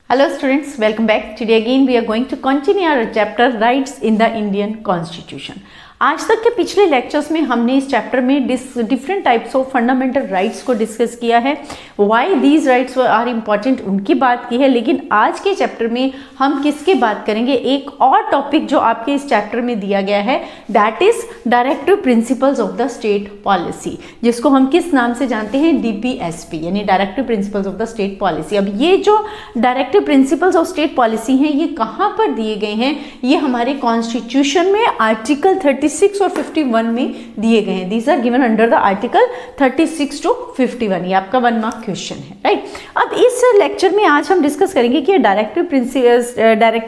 Hello students, welcome back. Today again we are going to continue our chapter Rights in the Indian Constitution. आज तक के पिछले lectures में हमने इस चैप्टर में different types of fundamental rights को डिस्कस किया है. Why these rights are important उनकी बात की है, लेकिन आज के चैप्टर में हम किसकी बात करेंगे, एक और टॉपिक जो आपके इस चैप्टर में दिया गया है, that is directive principles of the state policy, जिसको हम किस नाम से जानते हैं, DPSP यानी directive principles of the state policy. अब ये जो directive principles of state policy हैं ये कहाँ पर दिए गए हैं, ये हमारे कॉन्स्टिट्यूशन में आर्टिकल 36 और 51 में दिए गए हैं. These are given under the article 36 to 51. ये आपका 1 मार्क क्वेश्चन है, राइट. अब इस लेक्चर में आज हम डिस्कस करेंगे कि directive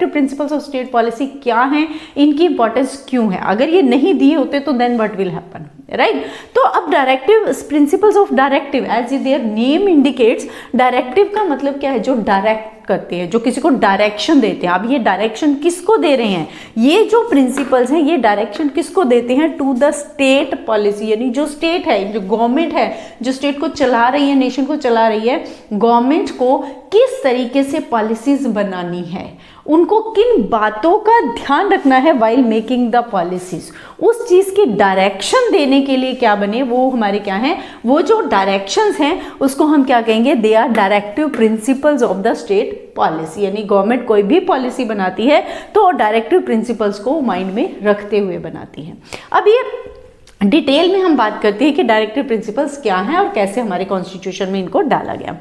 principles of state policy क्या हैं, इनकी इंपॉर्टेंस क्यों है. अगर ये नहीं दिए होते तो then what will happen, right. तो अब directive principles of directive as their name indicates, directive का मतलब क्या है, जो डायरेक्ट करते हैं, जो किसी को डायरेक्शन देते हैं. अब ये डायरेक्शन किसको दे रहे हैं, ये जो प्रिंसिपल्स हैं ये डायरेक्शन किसको देते हैं, टू द स्टेट पॉलिसी, यानी जो स्टेट है, जो गवर्नमेंट है, जो स्टेट को चला रही है, नेशन को चला रही है, गवर्नमेंट को किस तरीके से पॉलिसीज बनानी है, उनको किन बातों का ध्यान रखना है वाइल मेकिंग द पॉलिसीज, उस चीज की डायरेक्शन देने के लिए क्या बने, वो हमारे क्या हैं, वो जो डायरेक्शंस हैं उसको हम क्या कहेंगे, they are directive principles of the state policy. यानी गवर्नमेंट कोई भी पॉलिसी बनाती है तो डायरेक्टिव प्रिंसिपल्स को माइंड में रखते हुए बनाती है. अब ये डिटेल में हम बात करते हैं कि डायरेक्टिव प्रिंसिपल्स क्या हैं और कैसे हमारे कॉन्स्टिट्यूशन में इनको डाला गया.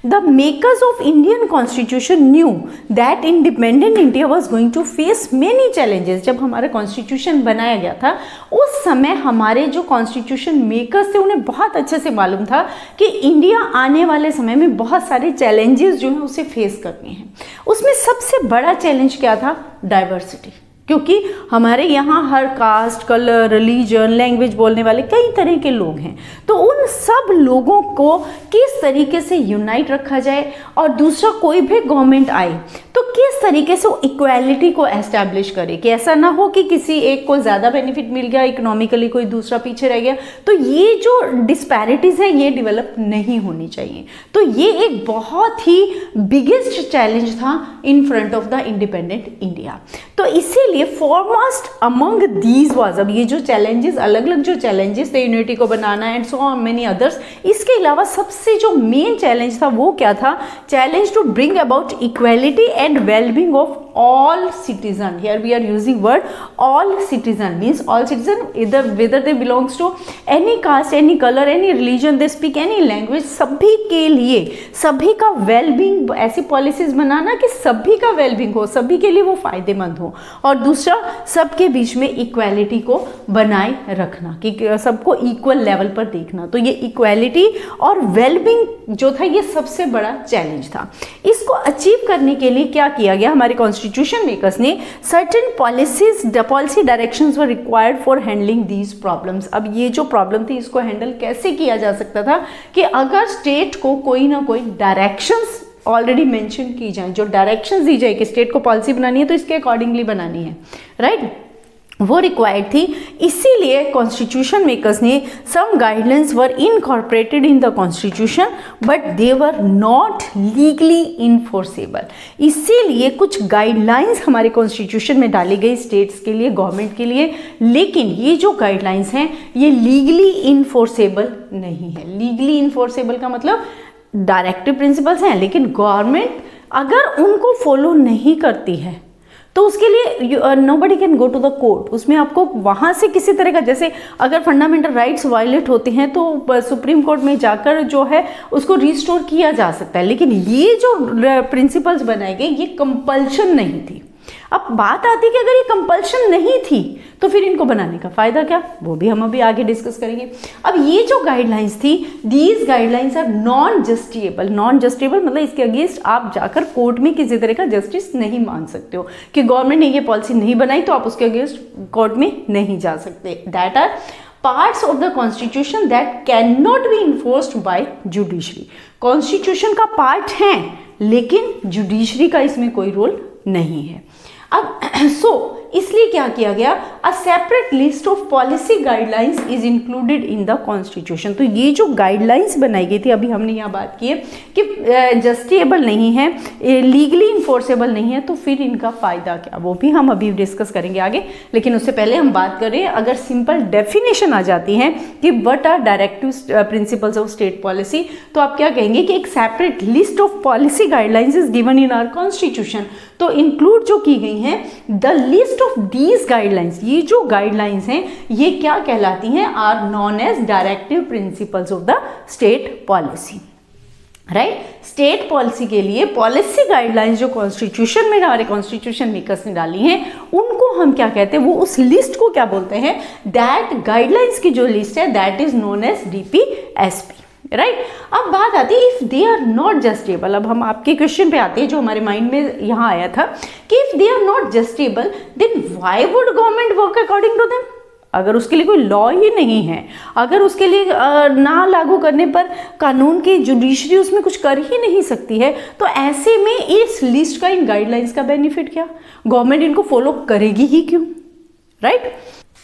The makers of Indian constitution knew that independent India was going to face many challenges. जब हमारा कॉन्स्टिट्यूशन बनाया गया था उस समय हमारे जो कॉन्स्टिट्यूशन मेकर्स थे उन्हें बहुत अच्छे से मालूम था कि इंडिया आने वाले समय में बहुत सारे चैलेंजेस जो हैं उसे फेस करने हैं. उसमें सबसे बड़ा चैलेंज क्या था, डाइवर्सिटी, क्योंकि हमारे यहाँ हर कास्ट, कलर, रिलीजन, लैंग्वेज बोलने वाले कई तरह के लोग हैं. तो उन सब लोगों को किस तरीके से यूनाइट रखा जाए और दूसरा कोई भी गवर्नमेंट आए तो किस तरीके से वो इक्वालिटी को एस्टैब्लिश करे कि ऐसा ना हो कि किसी एक को ज़्यादा बेनिफिट मिल गया इकोनॉमिकली, कोई दूसरा पीछे रह गया. तो ये जो डिस्पैरिटीज़ है ये डेवलप नहीं होनी चाहिए. तो ये एक बहुत ही बिगेस्ट चैलेंज था in front of the independent India. तो इसीलिए फॉरमोस्ट अमंग दीज वाज, अब ये जो चैलेंजेस, अलग अलग जो चैलेंजेस थे, यूनिटी को बनाना and so on many others, इसके अलावा सबसे जो मेन चैलेंज था वो क्या था, challenge to bring about equality and well-being of all citizen. Here we are using word all citizen, means all citizen either whether they belongs to any caste, any color, any religion, they speak any language, सभी के लिए, सभी का well-being, ऐसी policies बनाना कि सभी का well-being हो, सभी के लिए वो फायदेमंद हो, और दूसरा सबके बीच में इक्वालिटी को बनाए रखना कि सबको इक्वल लेवल पर देखना. तो ये इक्वालिटी और वेलबींग जो था ये सबसे बड़ा चैलेंज था. इसको अचीव करने के लिए क्या किया गया, हमारे कॉन्स्टिट्यूशन मेकर्स ने certain policy directions were required for handling these problems. अब ये जो प्रॉब्लम थी इसको हैंडल कैसे किया जा सकता था कि अगर स्टेट को कोई ना कोई डायरेक्शंस ऑलरेडी मेंशन की जाए, जो डायरेक्शंस दी जाए कि स्टेट को पॉलिसी बनानी है तो इसके अकॉर्डिंगली बनानी है, राइट, वो रिक्वायर्ड थी. इसीलिए कॉन्स्टिट्यूशन मेकर्स ने some guidelines were incorporated in the constitution but they were not legally enforceable. इसीलिए कुछ गाइडलाइंस हमारे कॉन्स्टिट्यूशन में डाली गई स्टेट्स के लिए, गवर्नमेंट के लिए, लेकिन ये जो गाइडलाइंस हैं ये लीगली इन्फोर्सेबल नहीं है. लीगली इन्फोर्सेबल का मतलब डायरेक्टिव प्रिंसिपल्स हैं लेकिन गवर्नमेंट अगर उनको फॉलो नहीं करती है तो उसके लिए nobody can go to the court. उसमें आपको वहाँ से किसी तरह का, जैसे अगर फंडामेंटल राइट्स वायलेट होते हैं तो सुप्रीम कोर्ट में जाकर जो है उसको रिस्टोर किया जा सकता है, लेकिन ये जो प्रिंसिपल्स बनाए गए ये कंपल्शन नहीं थी. अब बात आती है कि अगर ये कंपल्शन नहीं थी तो फिर इनको बनाने का फायदा क्या, वो भी हम अभी आगे डिस्कस करेंगे. अब ये जो गाइडलाइंस थी, these guidelines are non justiciable. Non justiciable मतलब इसके अगेंस्ट आप जाकर कोर्ट में किसी तरह का जस्टिस नहीं मान सकते हो कि गवर्नमेंट ने ये पॉलिसी नहीं बनाई तो आप उसके अगेंस्ट कोर्ट में नहीं जा सकते. That are parts of the constitution that can not be enforced by judiciary. Constitution का पार्ट है लेकिन जुडिशरी का इसमें कोई रोल नहीं है. अब इसलिए क्या किया गया, a separate list of policy guidelines is included in the constitution. तो ये जो गाइडलाइंस बनाई गई थी, अभी हमने यहाँ बात की है कि जस्टिएबल नहीं है, लीगली इन्फोर्सेबल नहीं है, तो फिर इनका फायदा क्या, वो भी हम अभी डिस्कस करेंगे आगे। लेकिन उससे पहले हम बात करें, अगर सिंपल डेफिनेशन आ जाती है कि what are directive principles of state policy, तो आप क्या कहेंगे कि एक separate list of policy guidelines is given in our constitution. तो इंक्लूड जो की गई हैं, the list of these guidelines, ये जो गाइडलाइंस हैं ये क्या कहलाती हैं, are known as directive principles of the state policy. Right, state policy के लिए पॉलिसी गाइडलाइंस जो कॉन्स्टिट्यूशन में हमारे कॉन्स्टिट्यूशन मेकर्स ने डाली हैं, उनको हम क्या कहते हैं, वो उस लिस्ट को क्या बोलते हैं, दैट गाइडलाइंस की जो लिस्ट है that is known as DPSP। Right, अब बात आती है if they are not justiciable. अब हम आपके क्वेश्चन पे आते हैं जो हमारे माइंड में यहाँ आया था कि if they are not justiciable then why would government work according to them. अगर उसके लिए कोई लॉ ही नहीं है, अगर उसके लिए ना लागू करने पर कानून की जुडिशरी उसमें कुछ कर ही नहीं सकती है, तो ऐसे में इस लिस्ट का, इन गाइडलाइंस का बेनिफिट क्या, गवर्नमेंट इनको फॉलो करेगी ही क्यों। राइट,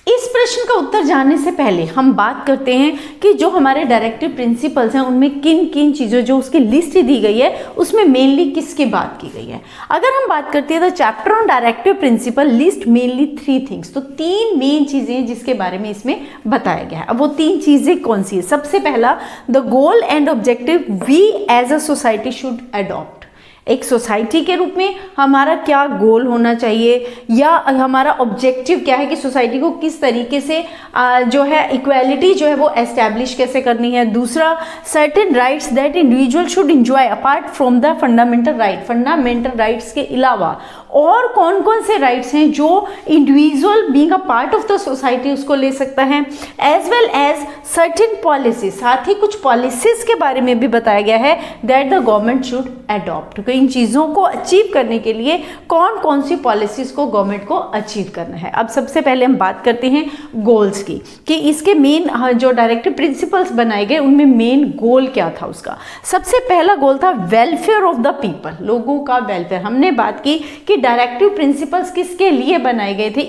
इस प्रश्न का उत्तर जानने से पहले हम बात करते हैं कि जो हमारे डायरेक्टिव प्रिंसिपल्स हैं उनमें किन किन चीज़ों, जो उसकी लिस्ट दी गई है उसमें मेनली किसकी बात की गई है। अगर हम बात करते हैं the chapter on directive principle list mainly 3 things, तो 3 मेन चीज़ें जिसके बारे में इसमें बताया गया है। अब वो 3 चीज़ें कौन सी है, सबसे पहला the goal and objective we as a society should adopt. एक सोसाइटी के रूप में हमारा क्या गोल होना चाहिए या हमारा ऑब्जेक्टिव क्या है कि सोसाइटी को किस तरीके से जो है इक्वालिटी जो है वो एस्टैब्लिश कैसे करनी है। दूसरा, certain rights that individual should enjoy apart from the fundamental right, fundamental rights के अलावा और कौन कौन से राइट्स हैं जो individual being a part of the society उसको ले सकता है। As well as certain policy, साथ ही कुछ पॉलिसीज के बारे में भी बताया गया है that the government should adopt. तो इन चीज़ों को अचीव करने के लिए कौन कौन सी पॉलिसीज को गवर्नमेंट को अचीव करना है। अब सबसे पहले हम बात करते हैं गोल्स की, कि इसके मेन जो डायरेक्टिव प्रिंसिपल्स बनाए गए उनमें मेन गोल क्या था उसका। सबसे पहला गोल था वेलफेयर ऑफ द पीपल, लोगों का वेलफेयर। हमने बात की कि डायरेक्टिव प्रिंसिपल्स किसके लिए बनाए गए थे,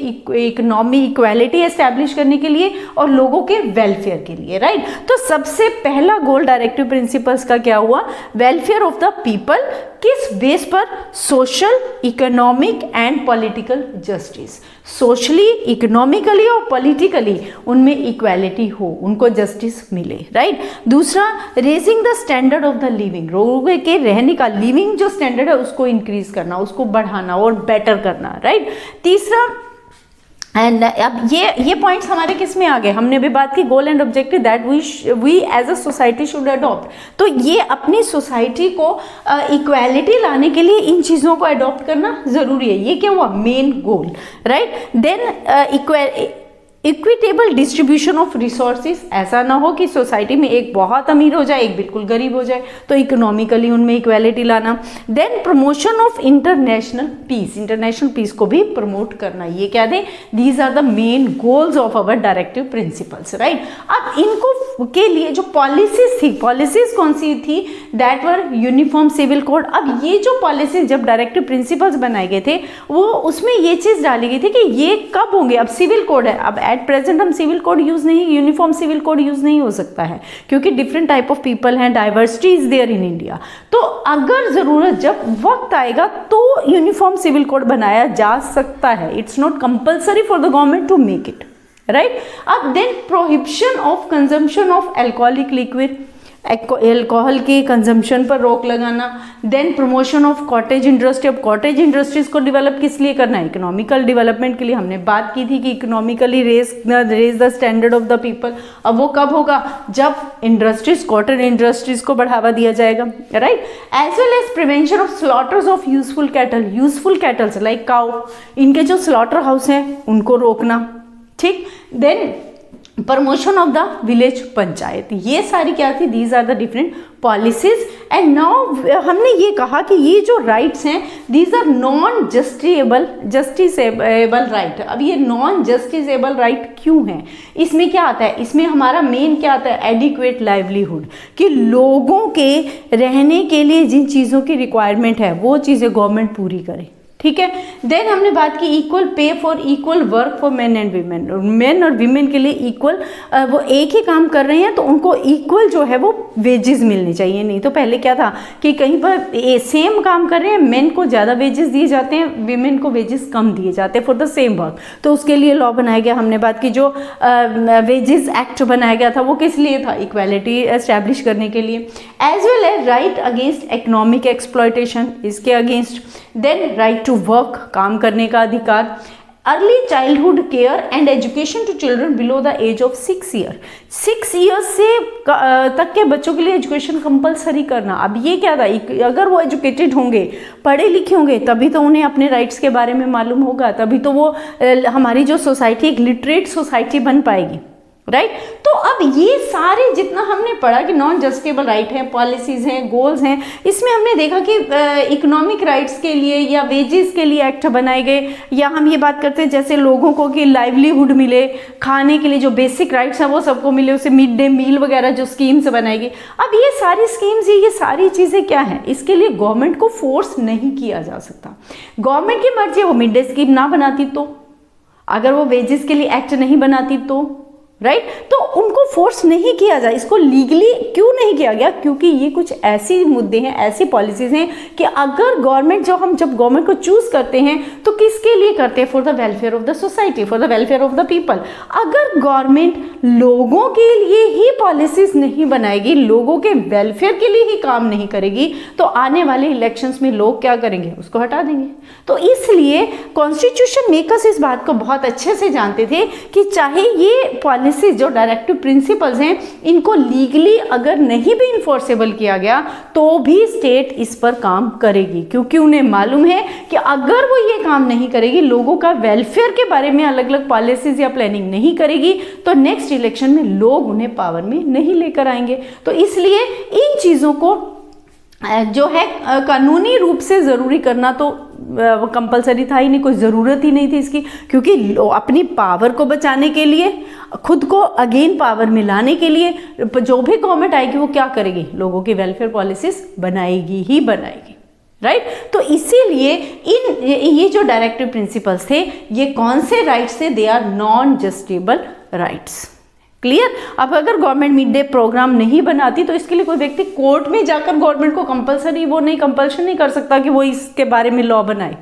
इकोनॉमी इक्वालिटी एस्टैब्लिश करने के लिए और लोगों के वेलफेयर के लिए। राइट, तो सबसे पहला गोल डायरेक्टिव प्रिंसिपल्स का क्या हुआ, वेलफेयर ऑफ द पीपल। किस बेस पर, social, economic and political justice. Socially, economically और पॉलिटिकली उनमें इक्वालिटी हो, उनको जस्टिस मिले। राइट, दूसरा, raising the standard of the living, लोगों के रहने का लिविंग जो स्टैंडर्ड है उसको इंक्रीज करना, उसको बढ़ाना और बेटर करना। राइट, तीसरा, एंड अब ये पॉइंट्स हमारे किस में आ गए, हमने भी बात की goal and objective that we as a society should adopt. तो ये अपनी सोसाइटी को इक्वालिटी लाने के लिए इन चीज़ों को अडॉप्ट करना ज़रूरी है। ये क्या हुआ, main goal. Right, then equitable distribution of resources, ऐसा ना हो कि सोसाइटी में एक बहुत अमीर हो जाए एक बिल्कुल गरीब हो जाए, तो इकोनॉमिकली उनमें इक्वालिटी लाना। Then promotion of international peace, international peace को भी प्रमोट करना। ये क्या थे, these are the main goals of our directive principles. Right, अब इनको के लिए जो पॉलिसीज थी, पॉलिसीज कौन सी थी, that were uniform civil code. अब ये जो पॉलिसीज जब डायरेक्टिव प्रिंसिपल्स बनाए गए थे वो उसमें ये चीज़ डाली गई थी कि ये कब होंगे, अब सिविल कोड है, अब एट प्रेजेंट हम सिविल कोड यूज़ नहीं, यूनिफॉर्म सिविल कोड यूज़ नहीं हो सकता है क्योंकि डिफरेंट टाइप ऑफ पीपल हैं, diversity is there in India. तो अगर ज़रूरत, जब वक्त आएगा तो यूनिफॉर्म सिविल कोड बनाया जा सकता है। It's not compulsory for the government to make it. Right, अब then prohibition of consumption of alcoholic liquid, alcohol के कंजम्पशन पर रोक लगाना। Then promotion of cottage industry, अब कॉटेज इंडस्ट्रीज को डेवलप किस लिए करना है, इकोनॉमिकल डेवलपमेंट के लिए। हमने बात की थी कि economically raise the standard of the people. अब वो कब होगा, जब इंडस्ट्रीज, कॉटेज इंडस्ट्रीज को बढ़ावा दिया जाएगा। Right, as well as prevention of slaughters of useful cattle, useful cattles like cow, इनके जो स्लॉटर हाउस हैं उनको रोकना। ठीक, then promotion of the village panchayat, ये सारी क्या थी, these are the different policies. And now हमने ये कहा कि ये जो राइट्स हैं these are non justiciable right. अब ये नॉन जस्टिसेबल राइट क्यों है, इसमें क्या आता है, इसमें हमारा मेन क्या आता है, एडिक्वेट लाइवलीहुड, कि लोगों के रहने के लिए जिन चीज़ों की रिक्वायरमेंट है वो चीज़ें गवर्नमेंट पूरी करे। ठीक है, देन हमने बात की equal pay for equal work for main and women, main और वीमेन के लिए इक्वल, वो एक ही काम कर रहे हैं तो उनको इक्वल जो है वो वेजेस मिलनी चाहिए। नहीं तो पहले क्या था कि कहीं पर सेम काम कर रहे हैं, मेन को ज़्यादा वेजेस दिए जाते हैं, वीमेन को वेजेस कम दिए जाते हैं फॉर द सेम वर्क। तो उसके लिए लॉ बनाया गया। हमने बात की जो वेजेस एक्ट बनाया गया था वो किस लिए था, इक्वालिटी एस्टैब्लिश करने के लिए, as well as right against economic exploitation, इसके against. Then right to work, काम करने का अधिकार, early childhood care and education to children below the age of 6 year, 6 years से तक के बच्चों के लिए एजुकेशन कंपलसरी करना। अब ये क्या था, अगर वो एजुकेटेड होंगे, पढ़े लिखे होंगे, तभी तो उन्हें अपने राइट्स के बारे में मालूम होगा, तभी तो वो हमारी जो सोसाइटी एक लिटरेट सोसाइटी बन पाएगी, राइट। तो अब ये सारे जितना हमने पढ़ा कि नॉन जस्टिफिकेबल राइट हैं, पॉलिसीज हैं, गोल्स हैं, इसमें हमने देखा कि इकोनॉमिक राइट्स के लिए या वेजेस के लिए एक्ट बनाए गए, या हम ये बात करते हैं जैसे लोगों को कि लाइवलीहुड मिले, खाने के लिए जो बेसिक राइट्स हैं वो सबको मिले, उसे मिड डे मील वगैरह जो स्कीम्स बनाई गई। अब ये सारी स्कीम्स, ये सारी चीज़ें क्या हैं, इसके लिए गवर्नमेंट को फोर्स नहीं किया जा सकता। गवर्नमेंट की मर्जी है, वो मिड डे स्कीम ना बनाती तो, अगर वो वेजेस के लिए एक्ट नहीं बनाती तो, राइट तो उनको फोर्स नहीं किया जाए। इसको लीगली क्यों नहीं किया गया, क्योंकि ये कुछ ऐसी मुद्दे हैं, ऐसी पॉलिसीज हैं कि अगर गवर्नमेंट जब गवर्नमेंट को चूज करते हैं तो किसके लिए करते हैं, for the welfare of the society, for the welfare of the people. अगर गवर्नमेंट लोगों के लिए ही पॉलिसीज नहीं बनाएगी, लोगों के वेलफेयर के लिए ही काम नहीं करेगी, तो आने वाले इलेक्शंस में लोग क्या करेंगे, उसको हटा देंगे। तो इसलिए कॉन्स्टिट्यूशन मेकर्स इस बात को बहुत अच्छे से जानते थे कि चाहे ये पॉलिसीज जो डायरेक्टिव प्रिंसिपल्स हैं, इनको लीगली अगर नहीं भी इन्फोर्सेबल किया गया तो भी स्टेट इस पर काम करेगी, क्योंकि उन्हें मालूम है कि अगर वो ये काम नहीं करेगी, लोगों का वेलफेयर के बारे में अलग अलग पॉलिसीज या प्लानिंग नहीं करेगी, तो नेक्स्ट इलेक्शन में लोग उन्हें पावर में नहीं लेकर आएंगे। तो इसलिए इन चीज़ों को जो है कानूनी रूप से ज़रूरी करना तो कंपलसरी था ही नहीं, कोई ज़रूरत ही नहीं थी इसकी, क्योंकि अपनी पावर को बचाने के लिए, खुद को अगेन पावर में लाने के लिए जो भी गवर्नमेंट आएगी वो क्या करेगी, लोगों की वेलफेयर पॉलिसीज बनाएगी ही बनाएगी, राइट। तो इसीलिए ये जो डायरेक्टिव प्रिंसिपल्स थे, ये कौन से राइट्स थे, they are non justifiable rights. Clear. अब अगर गवर्नमेंट मिड डे प्रोग्राम नहीं बनाती तो इसके लिए कोई व्यक्ति कोर्ट में जाकर गवर्नमेंट को कंपल्शन नहीं कर सकता कि वो इसके बारे में लॉ बनाए।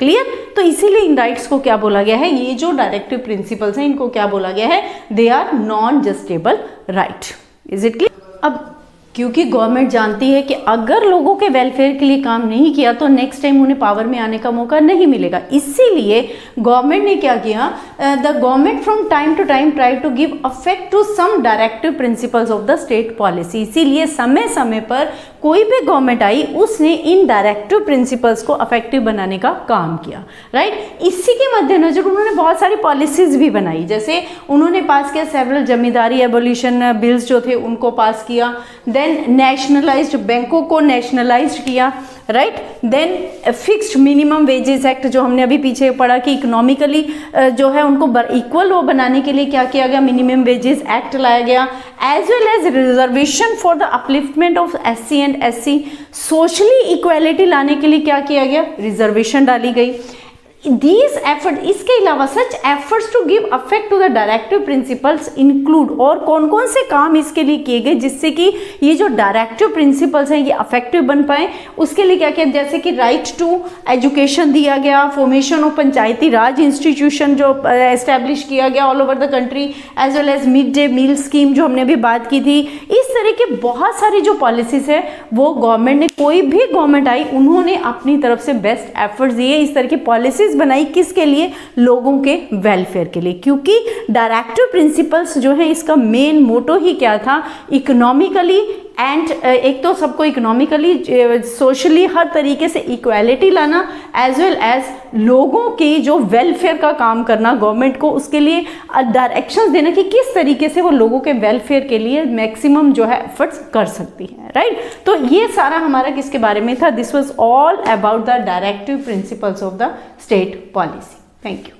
क्लियर। तो इसीलिए इन राइट्स को क्या बोला गया है, ये जो डायरेक्टिव प्रिंसिपल्स हैं इनको क्या बोला गया है, they are non justifiable right. Is it clear. अब क्योंकि गवर्नमेंट जानती है कि अगर लोगों के वेलफेयर के लिए काम नहीं किया तो नेक्स्ट टाइम उन्हें पावर में आने का मौका नहीं मिलेगा, इसीलिए गवर्नमेंट ने क्या किया, the government from time to time try to give affect to some directive principles of the state policy. इसीलिए समय समय पर कोई भी गवर्नमेंट आई उसने इन डायरेक्टिव प्रिंसिपल्स को अफेक्टिव बनाने का काम किया, राइट। इसी के मद्देनजर उन्होंने बहुत सारी पॉलिसीज भी बनाई, जैसे उन्होंने पास किया सेवरल जमींदारी एबोलिशन बिल्स जो थे उनको पास किया, देन नेशनलाइज्ड बैंकों को नेशनलाइज्ड किया, right. Then fixed minimum wages act जो हमने अभी पीछे पढ़ा कि इकोनॉमिकली जो है उनको इक्वल वो बनाने के लिए क्या किया गया, मिनिमम वेजेस एक्ट लाया गया, as well as reservation for the upliftment of SC and SC, socially equality लाने के लिए क्या किया गया, रिजर्वेशन डाली गई। These efforts, इसके अलावा such efforts to give affect to the directive principles include, और कौन कौन से काम इसके लिए किए गए जिससे कि ये जो डायरेक्टिव प्रिंसिपल्स हैं ये अफेक्टिव बन पाए, उसके लिए क्या किया, जैसे कि राइट टू एजुकेशन दिया गया, formation of Panchayati Raj institution जो एस्टेब्लिश किया गया all over the country, as well as mid day meal scheme जो हमने अभी बात की थी। इस तरह के बहुत सारी जो पॉलिसीज है वो गवर्नमेंट ने, कोई भी गवर्नमेंट आई उन्होंने अपनी तरफ से बेस्ट एफर्ट्स दिए, इस तरह की पॉलिसीज बनाई, किसके लिए, लोगों के वेलफेयर के लिए, क्योंकि डायरेक्टिव प्रिंसिपल्स जो है इसका मेन मोटो ही क्या था, इकोनॉमिकली एंड एक तो सबको इकोनॉमिकली सोशली हर तरीके से इक्वालिटी लाना, एज वेल एज लोगों के जो वेलफेयर का काम करना, गवर्नमेंट को उसके लिए डायरेक्शंस देना कि किस तरीके से वो लोगों के वेलफेयर के लिए मैक्सिमम जो है एफर्ट्स कर सकती है, राइट। तो ये सारा हमारा किसके बारे में था, this was all about the directive principles of the state policy. Thank you.